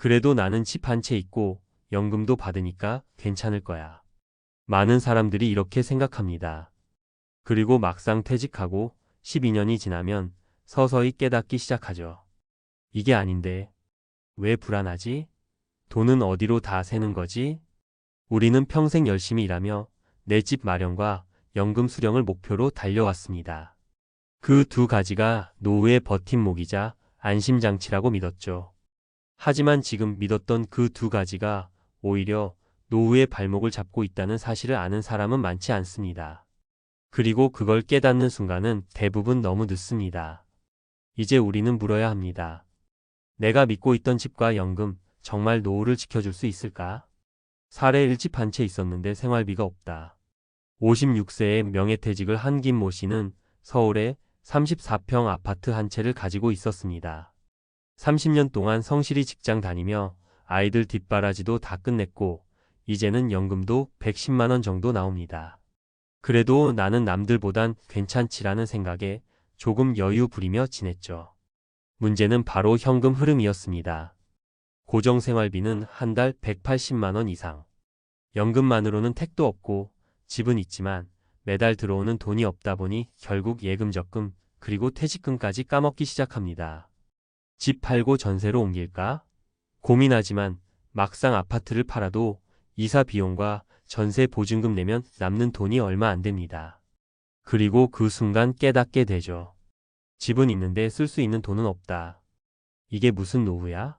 그래도 나는 집 한 채 있고 연금도 받으니까 괜찮을 거야. 많은 사람들이 이렇게 생각합니다. 그리고 막상 퇴직하고 12년이 지나면 서서히 깨닫기 시작하죠. 이게 아닌데 왜 불안하지? 돈은 어디로 다 새는 거지? 우리는 평생 열심히 일하며 내 집 마련과 연금 수령을 목표로 달려왔습니다. 그 두 가지가 노후의 버팀목이자 안심장치라고 믿었죠. 하지만 지금 믿었던 그 두 가지가 오히려 노후의 발목을 잡고 있다는 사실을 아는 사람은 많지 않습니다. 그리고 그걸 깨닫는 순간은 대부분 너무 늦습니다. 이제 우리는 물어야 합니다. 내가 믿고 있던 집과 연금, 정말 노후를 지켜줄 수 있을까? 사례 1집 한 채 있었는데 생활비가 없다. 56세에 명예퇴직을 한 김모 씨는 서울에 34평 아파트 한 채를 가지고 있었습니다. 30년 동안 성실히 직장 다니며 아이들 뒷바라지도 다 끝냈고 이제는 연금도 110만 원 정도 나옵니다. 그래도 나는 남들보단 괜찮지라는 생각에 조금 여유 부리며 지냈죠. 문제는 바로 현금 흐름이었습니다. 고정생활비는 한 달 180만 원 이상. 연금만으로는 택도 없고 집은 있지만 매달 들어오는 돈이 없다 보니 결국 예금 적금 그리고 퇴직금까지 까먹기 시작합니다. 집 팔고 전세로 옮길까? 고민하지만 막상 아파트를 팔아도 이사 비용과 전세 보증금 내면 남는 돈이 얼마 안 됩니다. 그리고 그 순간 깨닫게 되죠. 집은 있는데 쓸 수 있는 돈은 없다. 이게 무슨 노후야?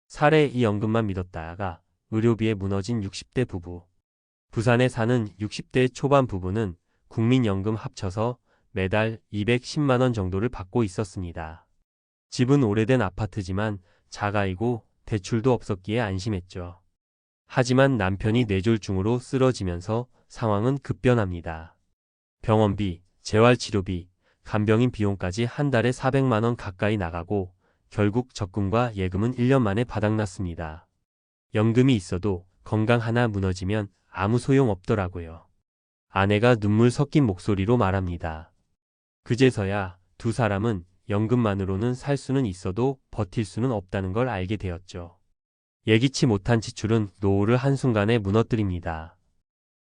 사례 이 연금만 믿었다가 의료비에 무너진 60대 부부. 부산에 사는 60대 초반 부부는 국민연금 합쳐서 매달 210만 원 정도를 받고 있었습니다. 집은 오래된 아파트지만 자가이고 대출도 없었기에 안심했죠. 하지만 남편이 뇌졸중으로 쓰러지면서 상황은 급변합니다. 병원비, 재활치료비, 간병인 비용까지 한 달에 400만 원 가까이 나가고 결국 적금과 예금은 1년 만에 바닥났습니다. 연금이 있어도 건강 하나 무너지면 아무 소용 없더라고요. 아내가 눈물 섞인 목소리로 말합니다. 그제서야 두 사람은 연금만으로는 살 수는 있어도 버틸 수는 없다는 걸 알게 되었죠. 예기치 못한 지출은 노후를 한순간에 무너뜨립니다.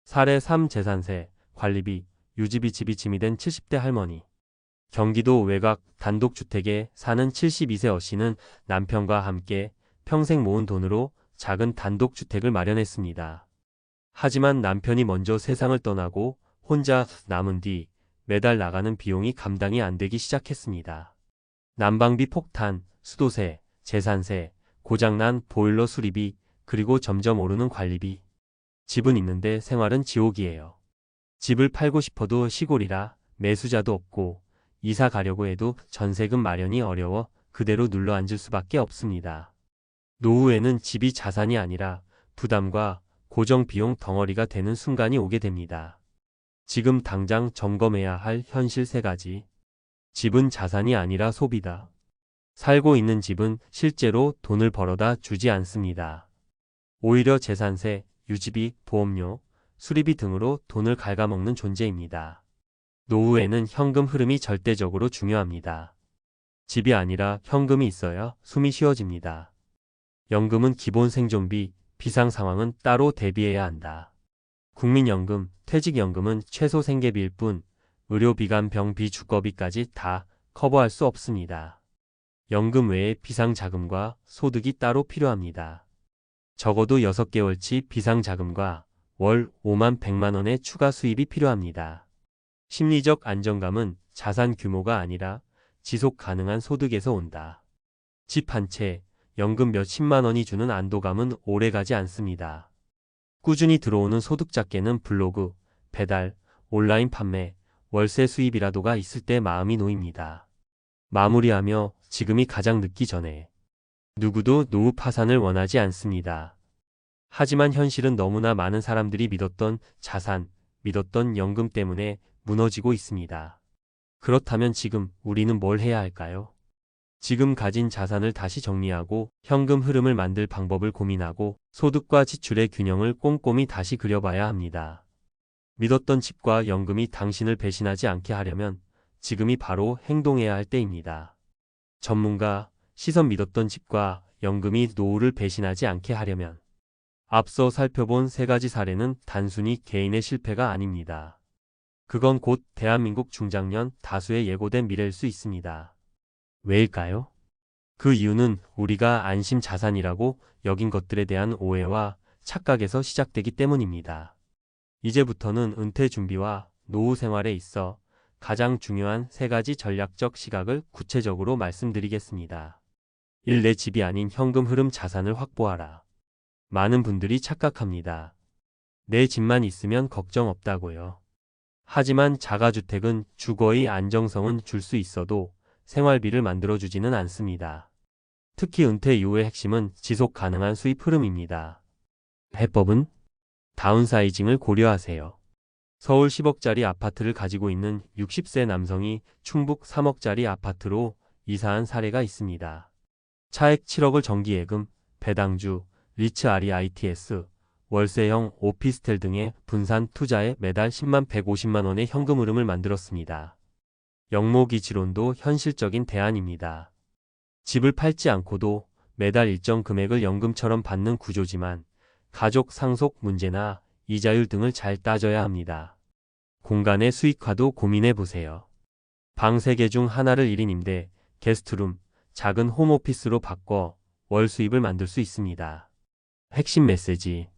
사례 3 재산세, 관리비, 유지비 집이 짐이 된 70대 할머니. 경기도 외곽 단독주택에 사는 72세 어씨는 남편과 함께 평생 모은 돈으로 작은 단독주택을 마련했습니다. 하지만 남편이 먼저 세상을 떠나고 혼자 남은 뒤 매달 나가는 비용이 감당이 안 되기 시작했습니다. 난방비 폭탄, 수도세, 재산세, 고장난 보일러 수리비, 그리고 점점 오르는 관리비. 집은 있는데 생활은 지옥이에요. 집을 팔고 싶어도 시골이라 매수자도 없고 이사 가려고 해도 전세금 마련이 어려워 그대로 눌러앉을 수밖에 없습니다. 노후에는 집이 자산이 아니라 부담과 고정비용 덩어리가 되는 순간이 오게 됩니다. 지금 당장 점검해야 할 현실 세 가지. 집은 자산이 아니라 소비다. 살고 있는 집은 실제로 돈을 벌어다 주지 않습니다. 오히려 재산세, 유지비, 보험료, 수리비 등으로 돈을 갉아먹는 존재입니다. 노후에는 현금 흐름이 절대적으로 중요합니다. 집이 아니라 현금이 있어야 숨이 쉬어집니다. 연금은 기본 생존비, 비상 상황은 따로 대비해야 한다. 국민연금, 퇴직연금은 최소 생계비일 뿐 의료비관 병비 주거비까지 다 커버할 수 없습니다. 연금 외에 비상자금과 소득이 따로 필요합니다. 적어도 6개월치 비상자금과 월 5만 100만 원의 추가 수입이 필요합니다. 심리적 안정감은 자산 규모가 아니라 지속 가능한 소득에서 온다. 집 한 채, 연금 몇십만 원이 주는 안도감은 오래가지 않습니다. 꾸준히 들어오는 소득자께는 블로그, 배달, 온라인 판매, 월세 수입이라도가 있을 때 마음이 놓입니다. 마무리하며 지금이 가장 늦기 전에. 누구도 노후 파산을 원하지 않습니다. 하지만 현실은 너무나 많은 사람들이 믿었던 자산, 믿었던 연금 때문에 무너지고 있습니다. 그렇다면 지금 우리는 뭘 해야 할까요? 지금 가진 자산을 다시 정리하고 현금 흐름을 만들 방법을 고민하고 소득과 지출의 균형을 꼼꼼히 다시 그려봐야 합니다. 믿었던 집과 연금이 당신을 배신하지 않게 하려면 지금이 바로 행동해야 할 때입니다. 전문가, 시선 믿었던 집과 연금이 노후를 배신하지 않게 하려면 앞서 살펴본 세 가지 사례는 단순히 개인의 실패가 아닙니다. 그건 곧 대한민국 중장년 다수의 예고된 미래일 수 있습니다. 왜일까요? 그 이유는 우리가 안심 자산이라고 여긴 것들에 대한 오해와 착각에서 시작되기 때문입니다. 이제부터는 은퇴 준비와 노후 생활에 있어 가장 중요한 세 가지 전략적 시각을 구체적으로 말씀드리겠습니다. 1. 내 집이 아닌 현금 흐름 자산을 확보하라. 많은 분들이 착각합니다. 내 집만 있으면 걱정 없다고요. 하지만 자가주택은 주거의 안정성은 줄 수 있어도 생활비를 만들어주지는 않습니다. 특히 은퇴 이후의 핵심은 지속 가능한 수입 흐름입니다. 해법은 다운사이징을 고려하세요. 서울 10억짜리 아파트를 가지고 있는 60세 남성이 충북 3억짜리 아파트로 이사한 사례가 있습니다. 차액 7억을 정기예금, 배당주, 리츠 REITs, 월세형 오피스텔 등의 분산 투자에 매달 10만 150만 원의 현금 흐름을 만들었습니다. 영모기지론도 현실적인 대안입니다. 집을 팔지 않고도 매달 일정 금액을 연금처럼 받는 구조지만 가족 상속 문제나 이자율 등을 잘 따져야 합니다. 공간의 수익화도 고민해 보세요. 방 3개 중 하나를 1인 임대, 게스트룸, 작은 홈오피스로 바꿔 월 수입을 만들 수 있습니다. 핵심 메시지.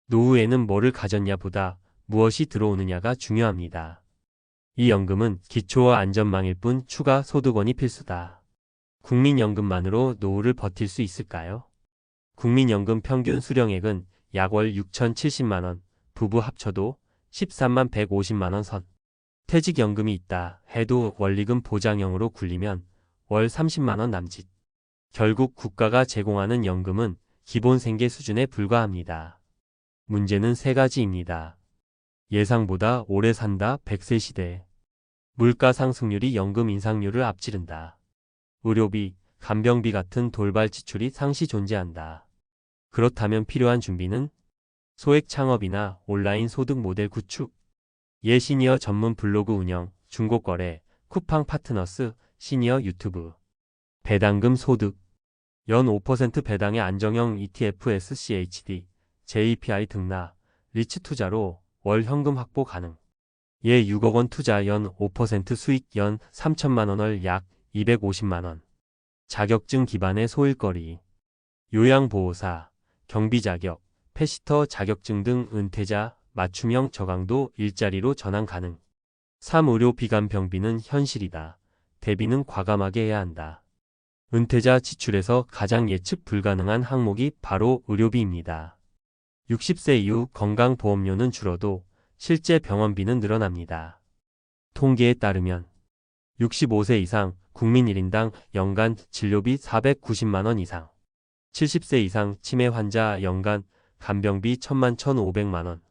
노후에는 뭐를 가졌냐 보다 무엇이 들어오느냐가 중요합니다. 이 연금은 기초와 안전망일 뿐 추가 소득원이 필수다. 국민연금만으로 노후를 버틸 수 있을까요? 국민연금 평균 수령액은 약 월 6,070만 원, 부부 합쳐도 13만 150만 원 선. 퇴직연금이 있다 해도 원리금 보장형으로 굴리면 월 30만 원 남짓. 결국 국가가 제공하는 연금은 기본 생계 수준에 불과합니다. 문제는 세 가지입니다. 예상보다 오래 산다 100세 시대. 물가 상승률이 연금 인상률을 앞지른다. 의료비, 간병비 같은 돌발 지출이 상시 존재한다. 그렇다면 필요한 준비는 소액 창업이나 온라인 소득 모델 구축, 예시니어 전문 블로그 운영, 중고거래, 쿠팡 파트너스, 시니어 유튜브, 배당금 소득, 연 5% 배당의 안정형 ETF SCHD, JPI 등나 리츠 투자로 월 현금 확보 가능. 예 6억 원 투자 연 5% 수익 연 3천만 원월 약 250만 원. 자격증 기반의 소일거리, 요양보호사, 경비자격, 패시터 자격증 등 은퇴자 맞춤형 저강도 일자리로 전환 가능. 3. 의료 비간병비는 현실이다. 대비는 과감하게 해야 한다. 은퇴자 지출에서 가장 예측 불가능한 항목이 바로 의료비입니다. 60세 이후 건강보험료는 줄어도 실제 병원비는 늘어납니다. 통계에 따르면 65세 이상 국민 1인당 연간 진료비 490만 원 이상, 70세 이상 치매 환자 연간 간병비 1,000만 1,500만 원.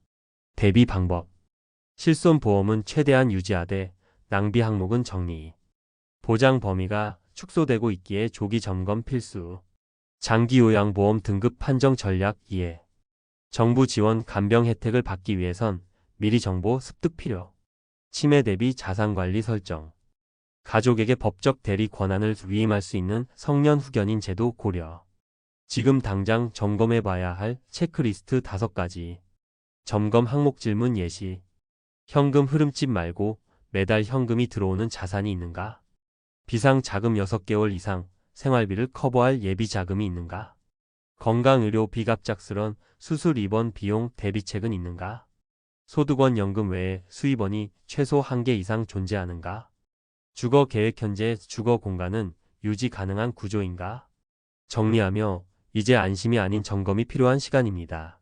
대비 방법. 실손보험은 최대한 유지하되 낭비 항목은 정리. 보장 범위가 축소되고 있기에 조기 점검 필수. 장기요양보험 등급 판정 전략 이해. 정부 지원 간병 혜택을 받기 위해선 미리 정보 습득 필요. 치매 대비 자산관리 설정. 가족에게 법적 대리 권한을 위임할 수 있는 성년 후견인 제도 고려. 지금 당장 점검해봐야 할 체크리스트 5가지. 점검 항목 질문 예시. 현금 흐름집 말고 매달 현금이 들어오는 자산이 있는가? 비상자금 6개월 이상 생활비를 커버할 예비자금이 있는가? 건강의료 비갑작스런 수술 입원 비용 대비책은 있는가? 소득원 연금 외에 수입원이 최소 1개 이상 존재하는가? 주거 계획 현재 주거 공간은 유지 가능한 구조인가? 정리하며 이제 안심이 아닌 점검이 필요한 시간입니다.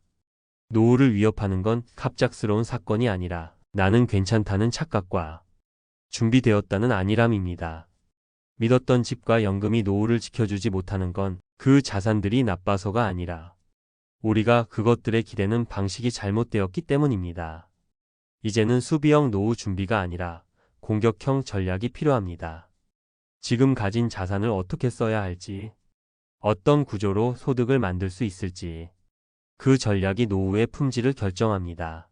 노후를 위협하는 건 갑작스러운 사건이 아니라 나는 괜찮다는 착각과 준비되었다는 안일함입니다. 믿었던 집과 연금이 노후를 지켜주지 못하는 건 그 자산들이 나빠서가 아니라 우리가 그것들에 기대는 방식이 잘못되었기 때문입니다. 이제는 수비형 노후 준비가 아니라 공격형 전략이 필요합니다. 지금 가진 자산을 어떻게 써야 할지, 어떤 구조로 소득을 만들 수 있을지, 그 전략이 노후의 품질을 결정합니다.